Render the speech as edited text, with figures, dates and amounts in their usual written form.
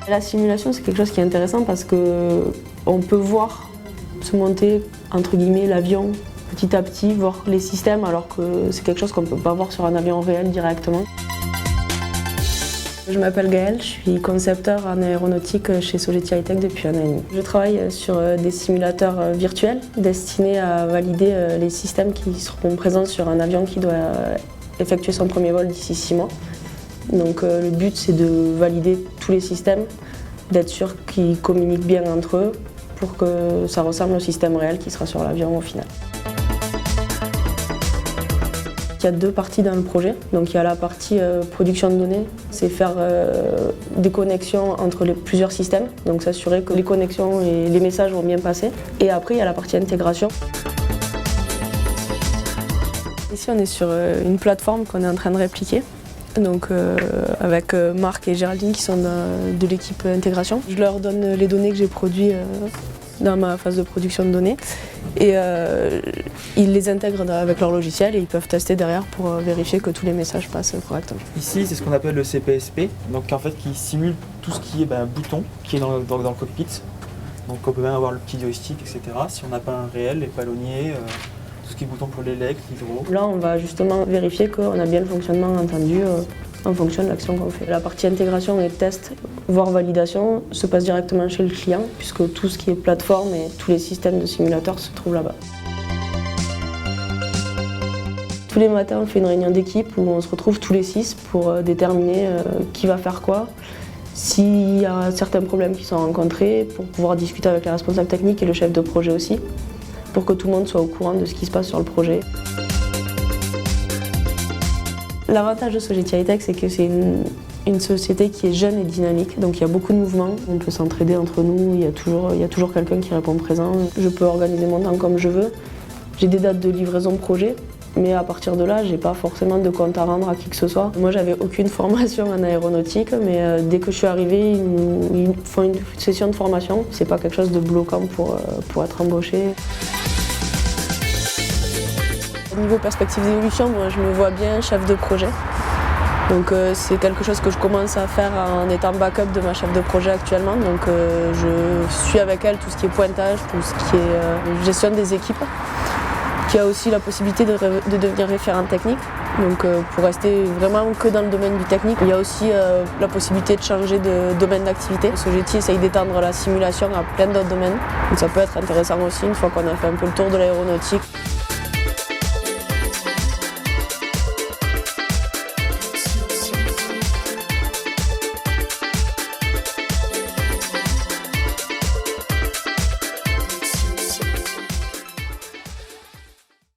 La simulation, c'est quelque chose qui est intéressant parce qu'on peut voir se monter, entre guillemets, l'avion petit à petit, voir les systèmes, alors que c'est quelque chose qu'on ne peut pas voir sur un avion réel directement. Je m'appelle Gaëlle, je suis concepteur en aéronautique chez Sogeti High-Tech depuis 1 an et demi. Je travaille sur des simulateurs virtuels destinés à valider les systèmes qui seront présents sur un avion qui doit effectuer son premier vol d'ici 6 mois. Donc le but, c'est de valider tous les systèmes, d'être sûr qu'ils communiquent bien entre eux pour que ça ressemble au système réel qui sera sur l'avion au final. Il y a 2 parties dans le projet. Donc il y a la partie production de données, c'est faire des connexions entre plusieurs systèmes, donc s'assurer que les connexions et les messages vont bien passer. Et après il y a la partie intégration. Ici on est sur une plateforme qu'on est en train de répliquer. Donc avec Marc et Géraldine qui sont de l'équipe intégration. Je leur donne les données que j'ai produites dans ma phase de production de données et ils les intègrent avec leur logiciel et ils peuvent tester derrière pour vérifier que tous les messages passent correctement. Ici c'est ce qu'on appelle le CPSP, donc en fait qui simule tout ce qui est bouton qui est dans le cockpit. Donc on peut même avoir le petit joystick, etc. Si on n'a pas un réel, les palonniers, tout ce qui est bouton pour l'élec, l'hydro. Là on va justement vérifier qu'on a bien le fonctionnement entendu en fonction de l'action qu'on fait. La partie intégration et test, voire validation, se passe directement chez le client puisque tout ce qui est plateforme et tous les systèmes de simulateurs se trouvent là-bas. Tous les matins on fait une réunion d'équipe où on se retrouve tous les 6 pour déterminer qui va faire quoi, s'il y a certains problèmes qui sont rencontrés, pour pouvoir discuter avec les responsables techniques et le chef de projet aussi, pour que tout le monde soit au courant de ce qui se passe sur le projet. L'avantage de Sogeti High-Tech, c'est que c'est une société qui est jeune et dynamique, donc il y a beaucoup de mouvements, on peut s'entraider entre nous, il y a toujours quelqu'un qui répond présent. Je peux organiser mon temps comme je veux, j'ai des dates de livraison projet, mais à partir de là, j'ai pas forcément de compte à rendre à qui que ce soit. Moi, j'avais aucune formation en aéronautique, mais dès que je suis arrivée, ils font une session de formation, c'est pas quelque chose de bloquant pour être embauché. Au niveau perspective d'évolution, moi je me vois bien chef de projet. Donc c'est quelque chose que je commence à faire en étant backup de ma chef de projet actuellement. Donc je suis avec elle tout ce qui est pointage, tout ce qui est gestion des équipes, qui a aussi la possibilité de devenir référent technique. Donc pour rester vraiment que dans le domaine du technique, il y a aussi la possibilité de changer de domaine d'activité. Sogeti essaye d'étendre la simulation à plein d'autres domaines. Donc ça peut être intéressant aussi une fois qu'on a fait un peu le tour de l'aéronautique.